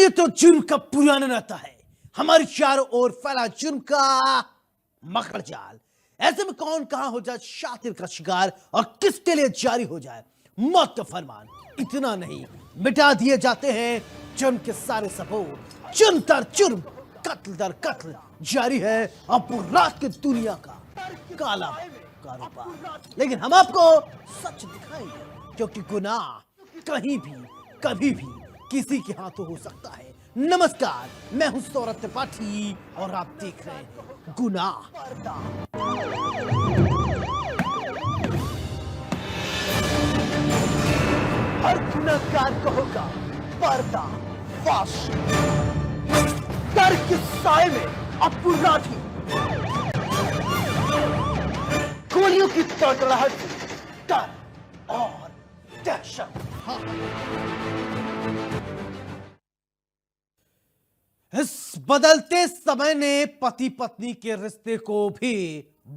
ये तो जुर्म का पुराना नाता है। हमारे चारों ओर फैला जुर्म का मकड़ जाल। ऐसे में कौन कहां हो जाए शातिर का शिकार और किसके लिए जारी हो जाए मौत का फरमान। इतना नहीं, मिटा दिए जाते हैं जुर्म के सारे सबूत। जुर्म दर जुर्म, कत्ल दर कत्ल जारी है अब रात की दुनिया का काला कारोबार। लेकिन हम आपको सच दिखाएंगे, क्योंकि गुनाह कहीं भी कभी भी किसी के हाथों हो सकता है। नमस्कार, मैं हूं सौरभ त्रिपाठी और आप देख रहे हैं गुनाह। हर गुनहगार को होगा पर्दा फाश। डर के साए में अपराधी गोलियों की तड़तड़ाहट से डर और दहशत। इस बदलते समय ने पति पत्नी के रिश्ते को भी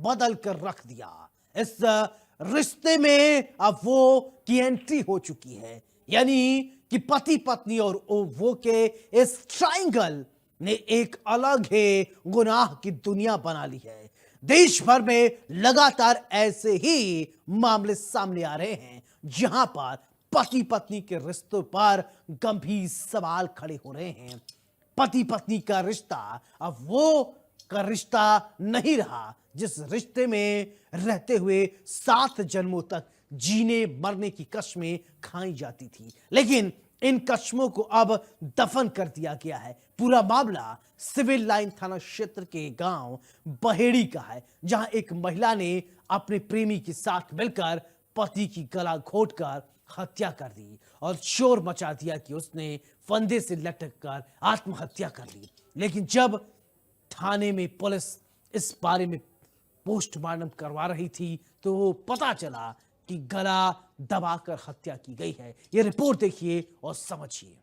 बदल कर रख दिया। इस रिश्ते में अब वो की एंट्री हो चुकी है, यानी कि पति पत्नी और वो के इस ट्रायंगल ने एक अलग ही गुनाह की दुनिया बना ली है। देश भर में लगातार ऐसे ही मामले सामने आ रहे हैं जहां पर पति पत्नी के रिश्तों पर गंभीर सवाल खड़े हो रहे हैं। पति पत्नी का रिश्ता अब वो का रिश्ता नहीं रहा जिस रिश्ते में रहते हुए 7 जन्मों तक जीने मरने की कस्में खाई जाती थी। लेकिन इन कस्मों को अब दफन कर दिया गया है। पूरा मामला सिविल लाइन थाना क्षेत्र के गांव बहेड़ी का है, जहां एक महिला ने अपने प्रेमी के साथ मिलकर पति की गला घोंटकर हत्या कर दी और शोर मचा दिया कि उसने फंदे से लटक कर आत्महत्या कर ली। लेकिन जब थाने में पुलिस इस बारे में पोस्टमार्टम करवा रही थी तो पता चला कि गला दबाकर हत्या की गई है। यह रिपोर्ट देखिए और समझिए।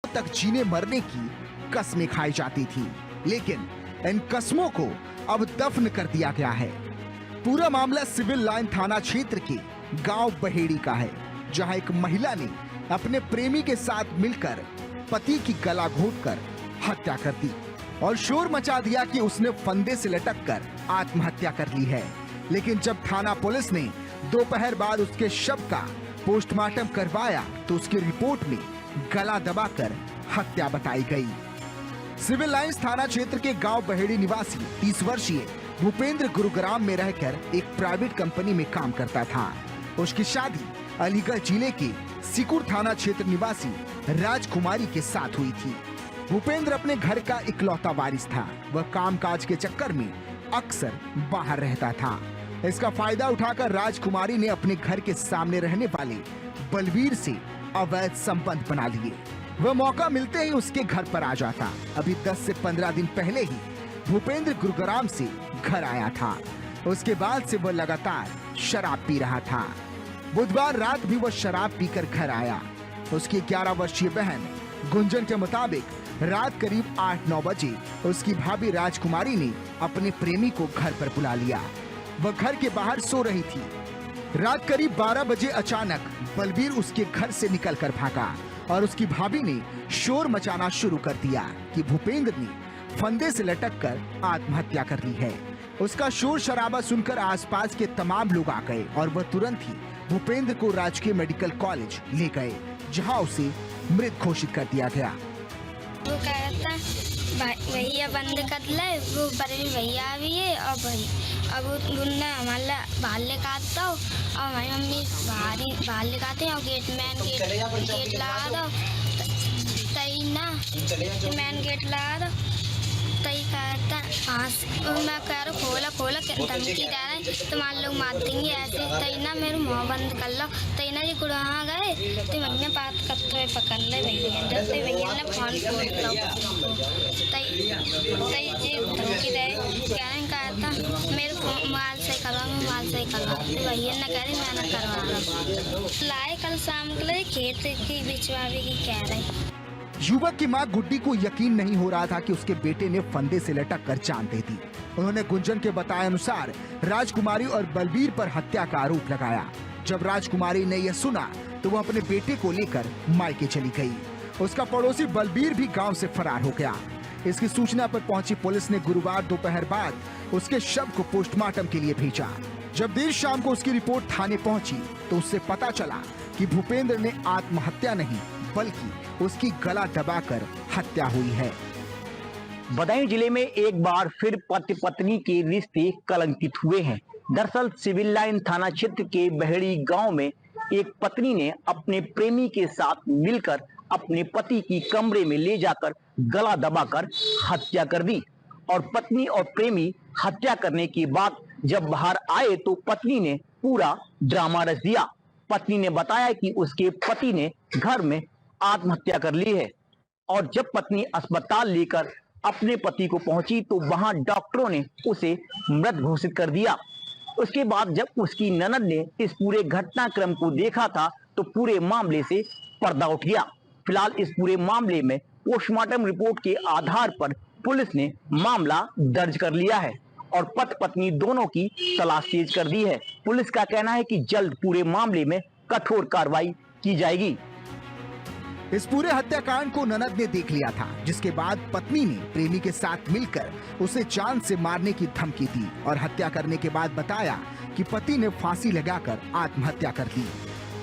तक जीने मरने की कस्में खाई जाती थी, लेकिन इन कस्मों को अब दफन कर दिया गया है। पूरा मामला सिविल लाइन थाना क्षेत्र के गांव बहेड़ी का है, जहां एक महिला ने अपने प्रेमी के साथ मिलकर पति की गला घोंटकर हत्या कर दी और शोर मचा दिया कि उसने फंदे से लटककर आत्महत्या कर ली है। लेकिन जब थाना पुलिस ने दोपहर बाद उसके शव का पोस्टमार्टम करवाया तो उसकी रिपोर्ट में गला दबाकर हत्या बताई गई। सिविल लाइंस थाना क्षेत्र के गांव बहेड़ी निवासी 30 वर्षीय भूपेंद्र गुरुग्राम में रहकर एक प्राइवेट कंपनी में काम करता था। उसकी शादी अलीगढ़ जिले के सिकुर थाना क्षेत्र निवासी राजकुमारी के साथ हुई थी। भूपेंद्र अपने घर का इकलौता वारिस था। वह कामकाज के चक्कर में अक्सर बाहर रहता था। इसका फायदा उठाकर राजकुमारी ने अपने घर के सामने रहने वाले बलवीर से अवैध संबंध बना लिए। वह मौका मिलते ही उसके घर पर आ जाता। अभी 10 से 15 दिन पहले ही भूपेंद्र गुरुग्राम से घर आया था। उसके बाद से वह लगातार शराब पी रहा था। बुधवार रात भी वह शराब पीकर घर आया। उसकी 11 वर्षीय बहन गुंजन के मुताबिक रात करीब 8-9 बजे उसकी भाभी राजकुमारी ने अपने प्रेमी को घर पर बुला लिया। वह घर के बाहर सो रही थी। रात करीब 12 बजे अचानक बलबीर उसके घर से निकलकर भागा और उसकी भाभी ने शोर मचाना शुरू कर दिया कि भूपेंद्र ने फंदे से लटककर आत्महत्या कर ली है। उसका शोर शराबा सुनकर आसपास के तमाम लोग आ गए और वह तुरंत ही भूपेंद्र को राजकीय मेडिकल कॉलेज ले गए, जहां उसे मृत घोषित कर दिया गया। वो कह रहा था भैया बंद कर ले, वो बड़े भैया भी है और भाई अब उनने हमारे बाहर लेकर आता हो और हमारी मम्मी बाहर लेकर आते हैं और गेट लगा दो तई ना मेन गेट लगा दो तई कहता हाँ मैं कह रहा खोला धमकी दे रहा है तुम्हारे लोग मार देंगे ऐसे तई ना मेरे मुँह बंद कर लो तई ना जी गुड़ाहा गए तो भैया बात करते हुए पकड़ ले भैया जब तई भैया ने फोन फोड़ लो तई जी धमकी दे कह रहे कहता मेरे मोबाइल से करवा तो भैया ने कह रही मैंने करवा रहा लाए कल शाम के लिए खेत की बिचवावी की कह रही। युवक की मां गुड्डी को यकीन नहीं हो रहा था कि उसके बेटे ने फंदे से लटक कर जान दे दी। उन्होंने गुंजन के बताए अनुसार राजकुमारी और बलबीर पर हत्या का आरोप लगाया। जब राजकुमारी ने यह सुना तो वह अपने बेटे को लेकर मायके चली गई। उसका पड़ोसी बलबीर भी गांव से फरार हो गया। इसकी सूचना पर पहुंची पुलिस ने गुरुवार दोपहर बाद उसके शव को पोस्टमार्टम के लिए भेजा। जब देर शाम को उसकी रिपोर्ट थाने पहुंची तो उससे पता चला कि भूपेंद्र ने आत्महत्या नहीं बल्कि उसकी गला दबाकर हत्या हुई है। बदायूं जिले में एक बार फिर पति पत्नी के रिश्ते कलंकित हुए हैं। दरअसल सिविल लाइन थाना क्षेत्र के बहेड़ी गांव में एक पत्नी ने अपने प्रेमी के साथ मिलकर अपने पति की कमरे में ले जाकर गला दबाकर हत्या कर दी और पत्नी और प्रेमी हत्या करने के बाद जब बाहर आए तो पत्नी ने पूरा ड्रामा रच दिया। पत्नी ने बताया कि उसके पति ने घर में आत्महत्या कर ली है और जब पत्नी अस्पताल लेकर अपने पति को पहुंची तो वहां डॉक्टरों ने उसे मृत घोषित कर दिया। उसके बाद जब उसकी ननद ने इस पूरे घटनाक्रम को देखा था तो पूरे मामले से पर्दा उठ गया। फिलहाल इस पूरे मामले में पोस्टमार्टम रिपोर्ट के आधार पर पुलिस ने मामला दर्ज कर लिया है और पति पत्नी दोनों की तलाश तेज कर दी है। पुलिस का कहना है कि जल्द पूरे मामले में कठोर कार्रवाई की जाएगी। इस पूरे हत्याकांड को ननद ने देख लिया था, जिसके बाद पत्नी ने प्रेमी के साथ मिलकर उसे जान से मारने की धमकी दी और हत्या करने के बाद बताया कि पति ने फांसी लगाकर आत्महत्या कर दी।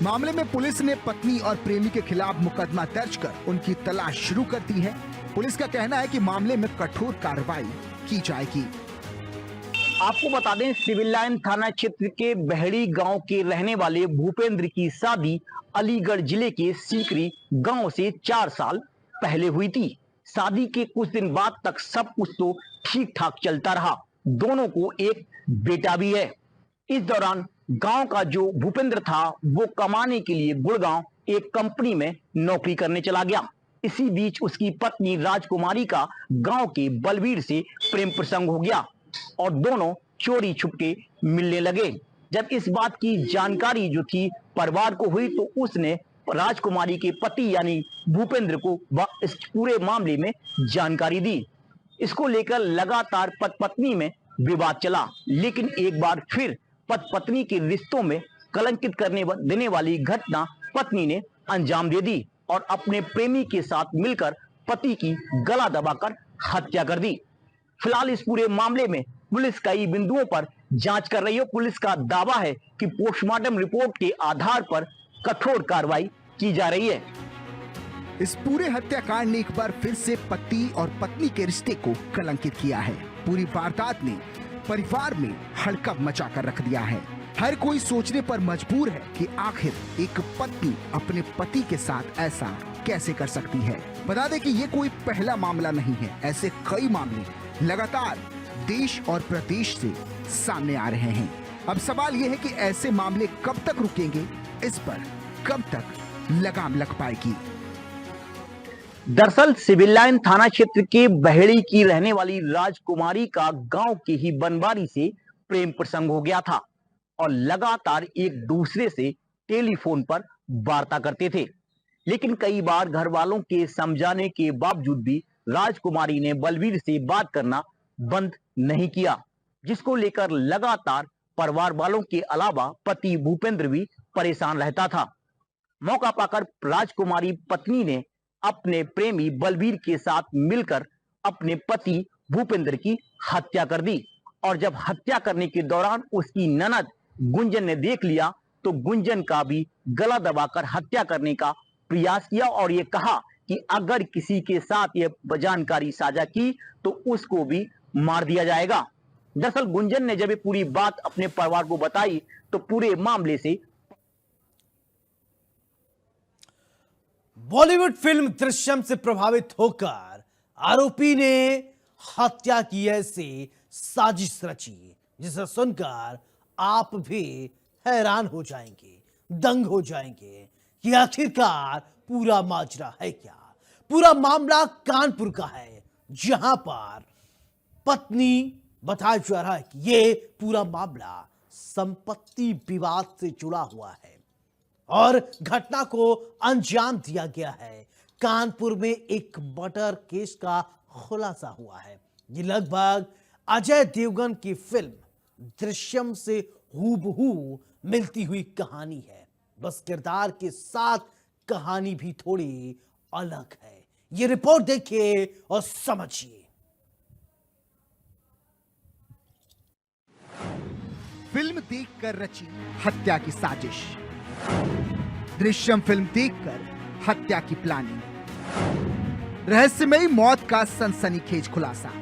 मामले में पुलिस ने पत्नी और प्रेमी के खिलाफ मुकदमा दर्ज कर उनकी तलाश शुरू कर दी है। पुलिस का कहना है कि मामले में कठोर कार्रवाई की जाएगी। आपको बता दें, सिविल लाइन थाना क्षेत्र के बहेड़ी गांव के रहने वाले भूपेंद्र की शादी अलीगढ़ जिले के सीकरी गांव से 4 साल पहले हुई थी। शादी के कुछ दिन बाद तक सब कुछ तो ठीक ठाक चलता रहा। दोनों को एक बेटा भी है। इस दौरान गांव का जो भूपेंद्र था वो कमाने के लिए गुड़गांव एक कंपनी में नौकरी करने चला गया। इसी बीच उसकी पत्नी राजकुमारी का गांव के बलबीर से प्रेम प्रसंग हो गया और दोनों चोरी छुपके मिलने लगे। जब इस बात की जानकारी जो थी परिवार को हुई तो उसने राजकुमारी के पति यानी भूपेंद्र को इस पूरे मामले में जानकारी दी। इसको लेकर लगातार पति पत्नी में विवाद चला, लेकिन एक बार फिर पति पत्नी के रिश्तों में कलंकित करने देने वाली घटना पत्नी ने अंजाम दे दी और अपने प्रेमी के साथ मिलकर पति की गला दबाकर हत्या कर दी। फिलहाल इस पूरे मामले में पुलिस कई बिंदुओं पर जांच कर रही है। पुलिस का दावा है कि पोस्टमार्टम रिपोर्ट के आधार पर कठोर कार्रवाई की जा रही है। इस पूरे हत्याकांड ने एक बार फिर से पति और पत्नी के रिश्ते को कलंकित किया है। पूरी वारदात ने परिवार में हड़कंप मचा कर रख दिया है। हर कोई सोचने पर मजबूर है कि आखिर एक पत्नी अपने पति के साथ ऐसा कैसे कर सकती है। बता दें कि ये कोई पहला मामला नहीं है। ऐसे कई मामले लगातार देश और प्रदेश से सामने आ रहे हैं। अब सवाल यह है कि ऐसे मामले कब तक रुकेंगे, इस पर कब तक लगाम लग पाएगी। दरअसल सिविल लाइन थाना क्षेत्र के बहेड़ी की रहने वाली राजकुमारी का गांव के ही बनवारी से प्रेम प्रसंग हो गया था और लगातार एक दूसरे से टेलीफोन पर वार्ता करते थे, लेकिन कई बार घर वालों के समझाने के बावजूद भी राजकुमारी ने बलबीर से बात करना बंद नहीं किया, जिसको लेकर लगातार परिवार वालों के अलावा पति भूपेंद्र भी परेशान रहता था। मौका पाकर राजकुमारी पत्नी ने अपने प्रेमी बलबीर के साथ मिलकर अपने पति भूपेंद्र की हत्या कर दी और जब हत्या करने के दौरान उसकी ननद गुंजन ने देख लिया तो गुंजन का भी गला दबाकर हत्या करने का प्रयास किया और ये कहा कि अगर किसी के साथ यह जानकारी साझा की तो उसको भी मार दिया जाएगा। दरअसल गुंजन ने जब ये पूरी बात अपने परिवार को बताई तो पूरे मामले से बॉलीवुड फिल्म दृश्यम से प्रभावित होकर आरोपी ने हत्या की ऐसी साजिश रची जिसे सुनकर आप भी हैरान हो जाएंगे, दंग हो जाएंगे कि आखिरकार पूरा माजरा है क्या। पूरा मामला कानपुर का है जहां पर पत्नी बताया जा रहा है कि ये पूरा मामला संपत्ति विवाद से जुड़ा हुआ है और घटना को अंजाम दिया गया है। कानपुर में एक मर्डर केस का खुलासा हुआ है। ये लगभग अजय देवगन की फिल्म दृश्यम से हूबहू मिलती हुई कहानी है, बस किरदार के साथ कहानी भी थोड़ी अलग है। ये रिपोर्ट देखिए और समझिए। फिल्म देखकर रची हत्या की साजिश, दृश्यम फिल्म देखकर हत्या की प्लानिंग, रहस्यमयी मौत का सनसनीखेज खुलासा।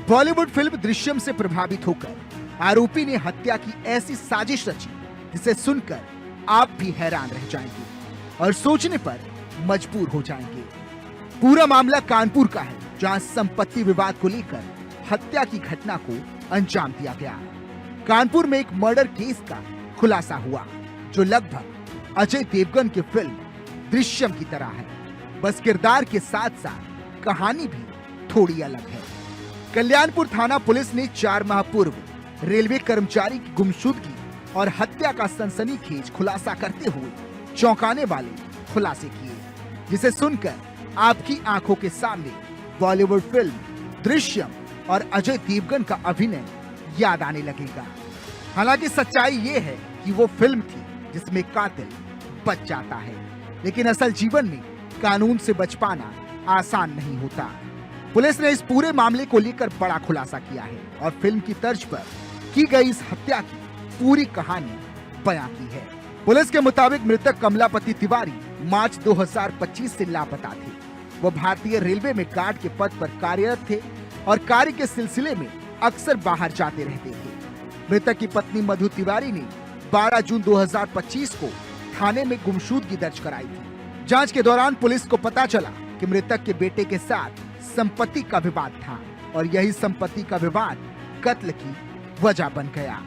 बॉलीवुड फिल्म दृश्यम से प्रभावित होकर आरोपी ने हत्या की ऐसी साजिश रची जिसे सुनकर आप भी हैरान रह जाएंगे और सोचने पर मजबूर हो जाएंगे। पूरा मामला कानपुर का है जहां संपत्ति विवाद को लेकर हत्या की घटना को अंजाम दिया गया। कानपुर में एक मर्डर केस का खुलासा हुआ जो लगभग अजय देवगन की फिल्म दृश्यम की तरह है, बस किरदार के साथ साथ कहानी भी थोड़ी अलग है। कल्याणपुर थाना पुलिस ने 4 माह पूर्व रेलवे कर्मचारी की गुमशुदगी और हत्या का सनसनीखेज खुलासा करते हुए चौंकाने वाले खुलासे किए जिसे सुनकर आपकी आंखों के सामने बॉलीवुड फिल्म दृश्यम और अजय देवगन का अभिनय याद आने लगेगा। हालांकि सच्चाई ये है कि वो फिल्म थी जिसमें कातिल बच जाता है, लेकिन असल जीवन में कानून से बच पाना आसान नहीं होता। पुलिस ने इस पूरे मामले को लेकर बड़ा खुलासा किया है और फिल्म की तर्ज पर की गई इस हत्या की पूरी कहानी बयां की है। पुलिस के मुताबिक मृतक कमलापति तिवारी मार्च 2025 से लापता थे। वो भारतीय रेलवे में गार्ड के पद पर कार्यरत थे और कार्य के सिलसिले में अक्सर बाहर जाते रहते थे। मृतक की पत्नी मधु तिवारी ने 12 जून 2025 को थाने में गुमशुदगी दर्ज कराई थी। जांच के दौरान पुलिस को पता चला कि मृतक के बेटे के साथ संपत्ति का विवाद था और यही संपत्ति का विवाद कत्ल की वजह बन गया।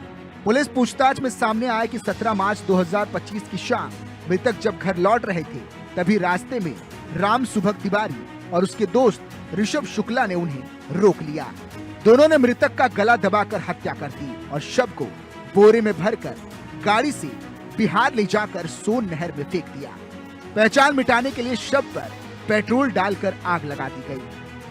पुलिस पूछताछ में सामने आया कि 17 मार्च 2025 की शाम मृतक जब घर लौट रहे थे तभी रास्ते में राम सुभग तिवारी और उसके दोस्त ऋषभ शुक्ला ने उन्हें रोक लिया। दोनों ने मृतक का गला दबाकर हत्या कर दी और शव को बोरे में भरकर गाड़ी से बिहार ले जाकर सोन नहर में फेंक दिया। पहचान मिटाने के लिए शव पर पेट्रोल डालकर आग लगा दी गई।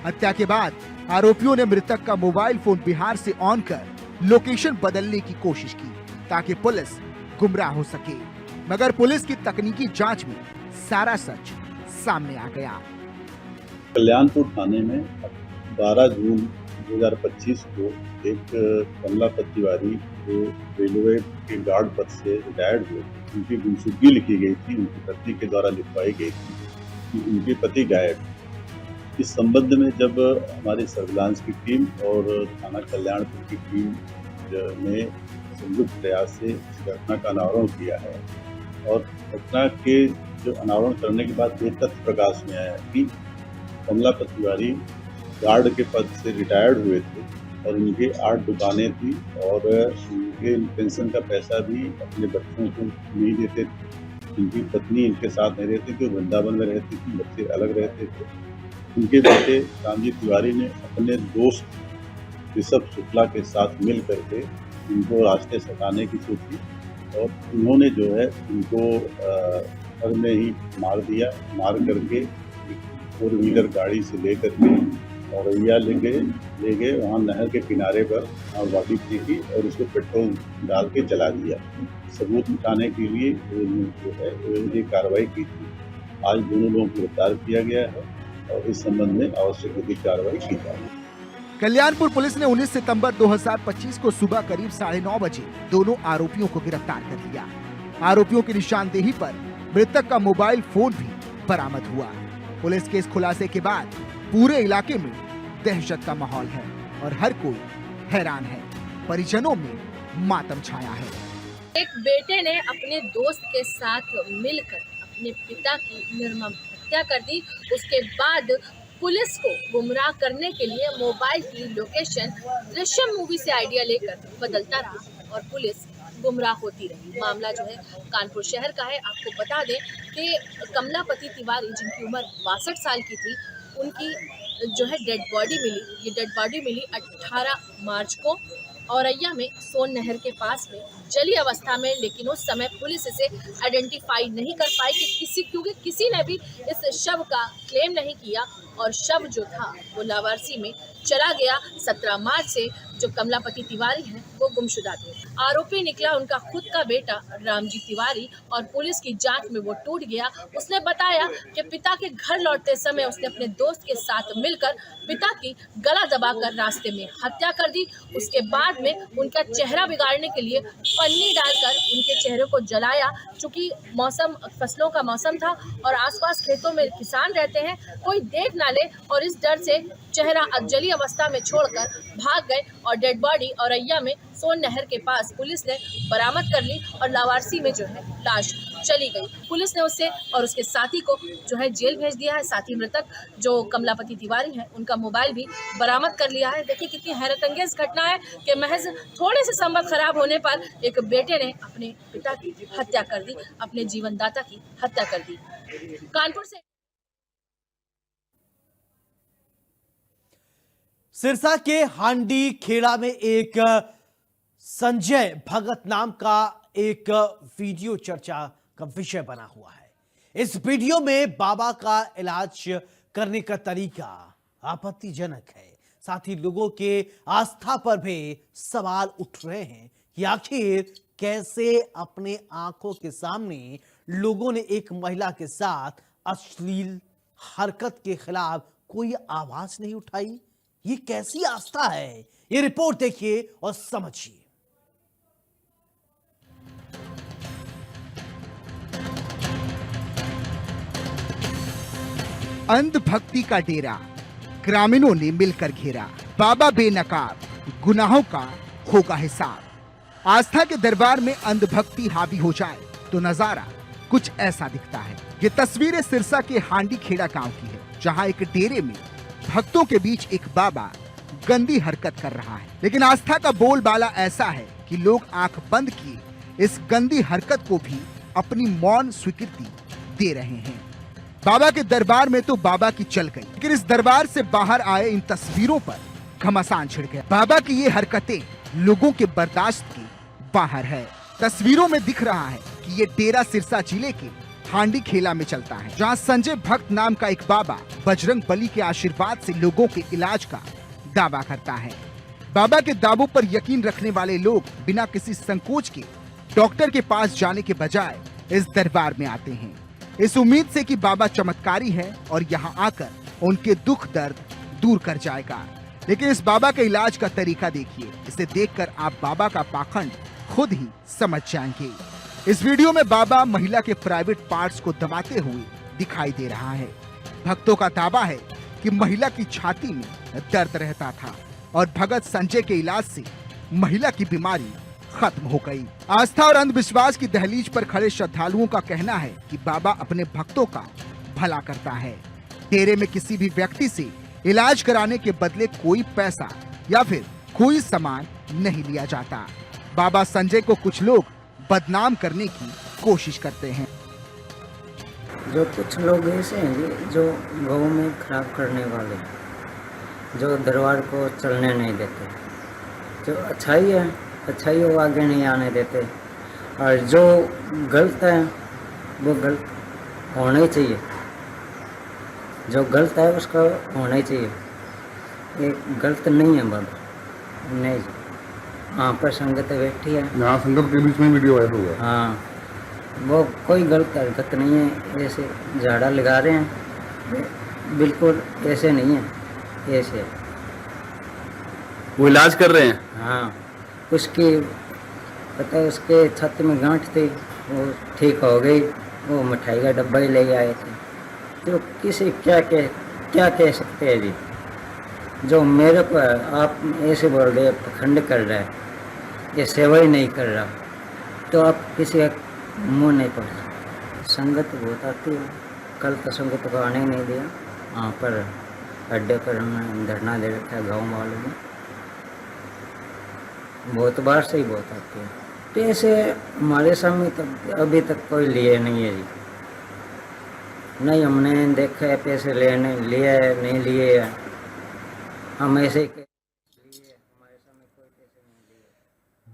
हत्या के बाद आरोपियों ने मृतक का मोबाइल फोन बिहार से ऑन कर लोकेशन बदलने की कोशिश की ताकि पुलिस गुमराह हो सके, मगर पुलिस की तकनीकी जांच में सारा सच सामने आ गया। कल्याणपुर थाने में 12 जून 2025 को एक कमलापति तिवारी जो रेलवे के गार्ड पद से रिटायर्ड हुए, उनकी गुमशुदगी लिखी गई थी, उनकी पत्नी के द्वारा लिखवाई गई थी कि उनके पति गायब। इस संबंध में जब हमारी सर्विलांस की टीम और थाना कल्याणपुर की टीम ने संयुक्त प्रयास से इस घटना का अनावरण किया है और घटना के जो अनावरण करने के बाद ये तथ्य प्रकाश में आया कि कमलापति तिवारी गार्ड के पद से रिटायर्ड हुए थे और इनके 8 दुकानें थी और इनके पेंशन का पैसा भी अपने बच्चों को नहीं देते थे। इनकी पत्नी इनके साथ नहीं रहती थी, वृंदावन में रहती थी, बच्चे अलग रहते थे। उनके बेटे रामजी तिवारी ने अपने दोस्त ऋषभ शुक्ला के साथ मिल करके इनको रास्ते सटाने की सोची और उन्होंने जो है इनको घर में ही मार दिया। मार करके 4 व्हीलर गाड़ी से ले करके औरैया ले गए वहाँ नहर के किनारे पर बॉडी फेंकी और उसको पेट्रोल डाल के जला दिया। सबूत मिटाने के लिए जो है ये कार्रवाई की थी। आज दोनों लोगों को गिरफ्तार किया गया है और इस संबंध में आवश्यक विधिक कार्रवाई की जाएगी। कल्याणपुर पुलिस ने 19 सितंबर 2025 को सुबह करीब 9:30 बजे दोनों आरोपियों को गिरफ्तार कर लिया। आरोपियों की निशानदेही पर मृतक का मोबाइल फोन भी बरामद हुआ। पुलिस के इस खुलासे के बाद पूरे इलाके में दहशत का माहौल है और हर कोई हैरान है। परिजनों में मातम छाया है। एक बेटे ने अपने दोस्त के साथ मिलकर अपने पिता की निर्मम हत्या कर दी। उसके बाद पुलिस को गुमराह करने के लिए मोबाइल की लोकेशन दृश्यम मूवी से आइडिया लेकर बदलता रहा और पुलिस गुमराह होती रही। मामला जो है कानपुर शहर का है। आपको बता दें कि कमलापति तिवारी, जिनकी उम्र 62 साल की थी, उनकी जो है डेड बॉडी मिली। ये डेड बॉडी मिली 18 मार्च को औरैया में सोन नहर के पास में जली अवस्था में, लेकिन उस समय पुलिस इसे आइडेंटिफाई नहीं कर पाई क्योंकि किसी ने भी इस शव का क्लेम नहीं किया और शव जो था वो लावारसी में चला गया। 17 मार्च से जो कमलापति तिवारी हैं वो गुमशुदा थे। आरोपी निकला उनका खुद का बेटा रामजी तिवारी और पुलिस की जांच में वो टूट गया। उसने बताया कि पिता के घर लौटते समय उसने अपने दोस्त के साथ मिलकर पिता की गला दबाकर रास्ते में हत्या कर दी। उसके बाद में उनका चेहरा बिगाड़ने के लिए पन्नी डालकर उनके चेहरे को जलाया। चूंकि मौसम फसलों का मौसम था और आसपास खेतों में किसान रहते हैं, कोई देख ना ले और इस डर से चेहरा जली अवस्था में छोड़कर भाग गए और डेड बॉडी औरैया में सोन नहर के पास पुलिस ने बरामद कर ली और लावारसी में जो है लाश चली गई। पुलिस ने उससे और उसके साथी को जो है जेल भेज दिया है। साथी मृतक जो कमलापति तिवारी हैं उनका मोबाइल भी बरामद कर लिया है। देखिए कितनी हैरतअंगेज घटना है कि महज थोड़े से संबंध खराब होने पर एक बेटे ने अपने पिता की हत्या कर दी, अपने जीवनदाता की हत्या कर दी। कानपुर से सिरसा के हांडी खेड़ा में एक संजय भगत नाम का एक वीडियो चर्चा का विषय बना हुआ है। इस वीडियो में बाबा का इलाज करने का तरीका आपत्तिजनक है। साथ ही लोगों के आस्था पर भी सवाल उठ रहे हैं कि आखिर कैसे अपने आंखों के सामने लोगों ने एक महिला के साथ अश्लील हरकत के खिलाफ कोई आवाज नहीं उठाई। ये कैसी आस्था है? ये रिपोर्ट देखिए और समझिए। अंधभक्ति का डेरा ग्रामीणों ने मिलकर घेरा। बाबा बेनकाब, गुनाहों का होगा हिसाब। आस्था के दरबार में अंधभक्ति हावी हो जाए तो नजारा कुछ ऐसा दिखता है। ये तस्वीरें सिरसा के हांडी खेड़ा गांव की है, जहां एक डेरे में भक्तों के बीच एक बाबा गंदी हरकत कर रहा है। लेकिन आस्था का बोलबाला ऐसा है कि लोग आंख बंद किए इस गंदी हरकत को भी अपनी मौन स्वीकृति दे रहे हैं। बाबा के दरबार में तो बाबा की चल गई, लेकिन इस दरबार से बाहर आए इन तस्वीरों पर घमासान छिड़ गया। बाबा की ये हरकतें लोगों के बर्दाश्त के बाहर है। तस्वीरों में दिख रहा है कि ये डेरा सिरसा जिले के हांडी खेला में चलता है, जहां संजय भक्त नाम का एक बाबा बजरंग बली के आशीर्वाद से लोगों के इलाज का दावा करता है। बाबा के दावों पर यकीन रखने वाले लोग बिना किसी संकोच के डॉक्टर के पास जाने के बजाय इस दरबार में आते हैं, इस उम्मीद से कि बाबा चमत्कारी है और यहाँ आकर उनके दुख दर्द दूर कर जाएगा। लेकिन इस बाबा के इलाज का तरीका देखिए। इसे देखकर आप बाबा का पाखंड खुद ही समझ जाएंगे। इस वीडियो में बाबा महिला के प्राइवेट पार्ट्स को दबाते हुए दिखाई दे रहा है। भक्तों का दावा है कि महिला की छाती में दर्द रहता था और भगत संजय के इलाज से महिला की बीमारी खत्म हो गई। आस्था और अंधविश्वास की दहलीज पर खड़े श्रद्धालुओं का कहना है कि बाबा अपने भक्तों का भला करता है। डेरे में किसी भी व्यक्ति से इलाज कराने के बदले कोई पैसा या फिर कोई सामान नहीं लिया जाता। बाबा संजय को कुछ लोग बदनाम करने की कोशिश करते हैं। जो कुछ लोग ऐसे हैं जो गवर्नमेंट खराब करने वाले, जो दरबार को चलने नहीं देते, जो अच्छाई है अच्छाई वो आगे नहीं आने देते, और जो गलत है वो गलत होना ही चाहिए, जो गलत है उसका होना ही चाहिए। ये गलत नहीं है बाबा, नहीं। हाँ पर संगत बैठी है, यहाँ संगत के बीच में वीडियो वायरल हुआ। हाँ वो कोई गलत हरकत नहीं है। ऐसे झाड़ा लगा रहे हैं, बिल्कुल ऐसे नहीं है, ऐसे वो इलाज कर रहे हैं? हाँ, उसकी पता है उसके छाती में गांठ थी, वो ठीक हो गई। वो मिठाई का डब्बा ही ले आए थे। तो किसी क्या कह सकते हैं जी। जो मेरे को आप ऐसे बोल रहे पखंड कर रहा है, ये सेवा ही नहीं कर रहा, तो आप किसी का मुँह नहीं पड़ सकते। संगत बहुत आती है। कल तो संगत को आने नहीं दिया, वहाँ पर अड्डे पर हमें धरना दे रखा है गाँव वालों ने। बहुत बार से ही बहुत आती है। पैसे हमारे सामने तो अभी तक कोई लिए नहीं है जी। नहीं हमने देखा है पैसे लेने लिए है, नहीं लिए है। हम ऐसे ही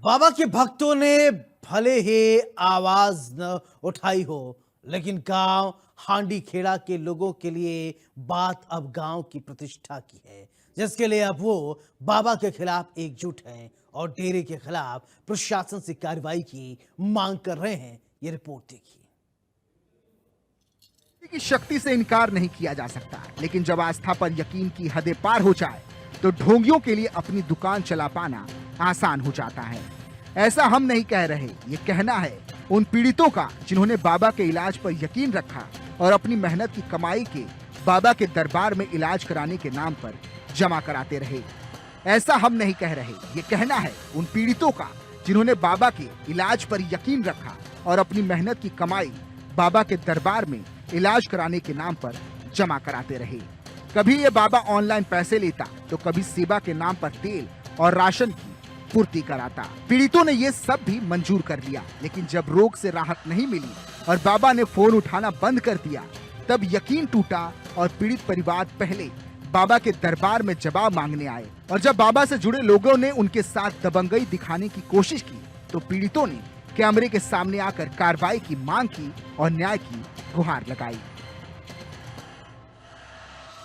बाबा के भक्तों ने भले ही आवाज न उठाई हो, लेकिन गांव हांडी खेड़ा के लोगों के लिए बात अब गांव की प्रतिष्ठा की है, जिसके लिए अब वो बाबा के खिलाफ एकजुट हैं और डेरे के खिलाफ प्रशासन से कार्रवाई की मांग कर रहे हैं। ये रिपोर्ट देखिए। की शक्ति से इनकार नहीं किया जा सकता, लेकिन जब आस्था पर यकीन की हदें पार हो जाए तो ढोंगियों के लिए अपनी दुकान चला पाना आसान हो जाता है। ऐसा हम नहीं कह रहे, ये कहना है उन पीड़ितों का जिन्होंने बाबा के इलाज पर यकीन रखा और अपनी मेहनत की कमाई के बाबा के दरबार में इलाज कराने के नाम पर जमा कराते रहे। ऐसा हम नहीं कह रहे, ये कहना है उन पीड़ितों का जिन्होंने बाबा के इलाज पर यकीन रखा और अपनी मेहनत की कमाई बाबा के दरबार में इलाज कराने के नाम पर जमा कराते रहे। कभी ये बाबा ऑनलाइन पैसे लेता तो कभी सेवा के नाम पर तेल और राशन की पूर्ति कराता। पीड़ितों ने ये सब भी मंजूर कर लिया, लेकिन जब रोग से राहत नहीं मिली और बाबा ने फोन उठाना बंद कर दिया, तब यकीन टूटा और पीड़ित परिवार पहले बाबा के दरबार में जवाब मांगने आए। और जब बाबा से जुड़े लोगों ने उनके साथ दबंगई दिखाने की कोशिश की तो पीड़ितों ने कैमरे के सामने आकर कार्रवाई की मांग की और न्याय की गुहार लगाई।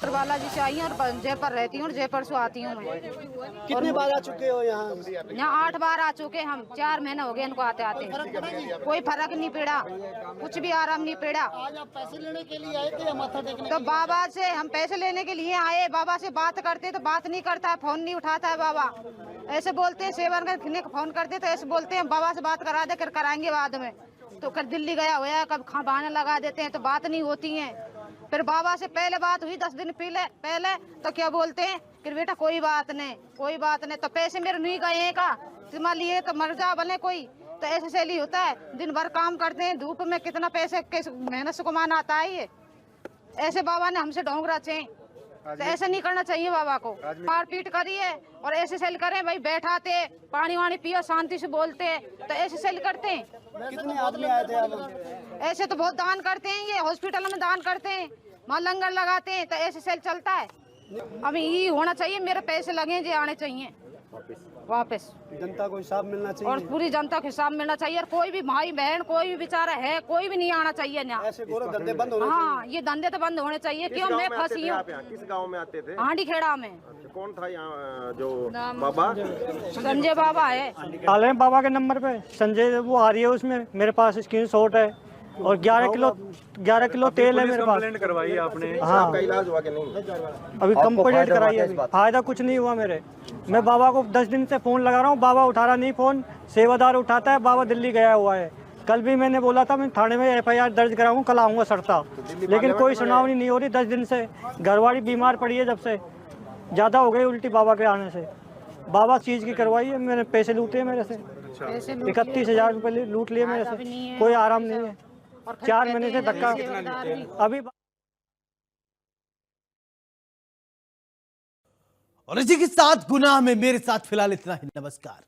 बालाजी से आई हूँ और जयपुर रहती हूँ और जयपुर से आती हूँ मैं। कितने बार आ चुके हो यहाँ? यहाँ 8 बार आ चुके हम। 4 महीने हो गए इनको आते आते। कोई फर्क नहीं पड़ा, कुछ भी आराम नहीं पड़ा। आज आप पैसे लेने के लिए आए थे या माथा टेकने? तो बाबा से हम पैसे लेने के लिए आए। बाबा से बात करते तो बात नहीं करता है, फोन नहीं उठाता है बाबा। ऐसे बोलते हैं सेवन करने को फोन करते तो ऐसे बोलते हैं बाबा से बात करा दे, कर कराएंगे बाद में। तो कर दिल्ली गया हुआ है, कब बहाने लगा देते हैं तो बात नहीं होती है। फिर बाबा से पहले बात हुई 10 दिन पहले तो क्या बोलते हैं कि बेटा कोई बात नहीं, कोई बात नहीं। तो पैसे मेरे नहीं गए हैं का, तुम्हारे लिए तो मर जा बने कोई। तो ऐसे सैली होता है, दिन भर काम करते हैं धूप में, कितना पैसे कैसे मेहनत से कमाना आता है। ये ऐसे बाबा ने हमसे ढोंग रचे, तो ऐसा नहीं करना चाहिए बाबा को। मारपीट करिए और ऐसे सेल करें भाई, बैठाते पानी वानी पियो शांति से बोलते, तो ऐसे सेल करते हैं। कितने आदमी आए थे आप? ऐसे तो बहुत दान करते हैं, ये हॉस्पिटल में दान करते हैं, वहाँ लंगर लगाते हैं, तो ऐसे सेल चलता है। अभी ये होना चाहिए, मेरे पैसे लगे जो आने चाहिए वापस। जनता को हिसाब मिलना चाहिए और पूरी जनता को हिसाब मिलना चाहिए। और कोई भी भाई बहन कोई भी बेचारा है, कोई भी नहीं आना चाहिए यहाँ। ऐसे धंधे बंद होने हाँ, ये धंधे तो बंद होने चाहिए। क्यों मैं फंसी हूँ। किस गांव में आते थे? हांडी खेड़ा में। कौन था यहाँ जो बाबा? संजय बाबा है। डाले हैं बाबा के नंबर पे, संजय वो आ रही है, उसमें मेरे पास स्क्रीनशॉट है और 11 किलो तेल है मेरे पास। कंप्लेंट करवाई आपने? हाँ, आपका इलाज हुआ कि नहीं? अभी कंप्लेंट कराई है, फायदा कुछ नहीं हुआ मेरे। मैं बाबा को 10 दिन से फोन लगा रहा हूँ, बाबा उठा रहा नहीं फोन। सेवादार उठाता है, बाबा दिल्ली गया हुआ है। कल भी मैंने बोला था मैं थाने में FIR दर्ज कराऊंगा, कल आऊँगा सरता, लेकिन कोई सुनावनी नहीं हो रही। 10 दिन से घरवाली बीमार पड़ी है, जब से ज़्यादा हो गई उल्टी बाबा के आने से। बाबा चीज़ की करवाई है, मैंने पैसे लूटे मेरे से। 31,000 रुपये लूट लिए मेरे से, कोई आराम नहीं है। 4 महीने से धक्का अभी। और इसी के साथ गुनाह में मेरे साथ फिलहाल इतना ही। नमस्कार।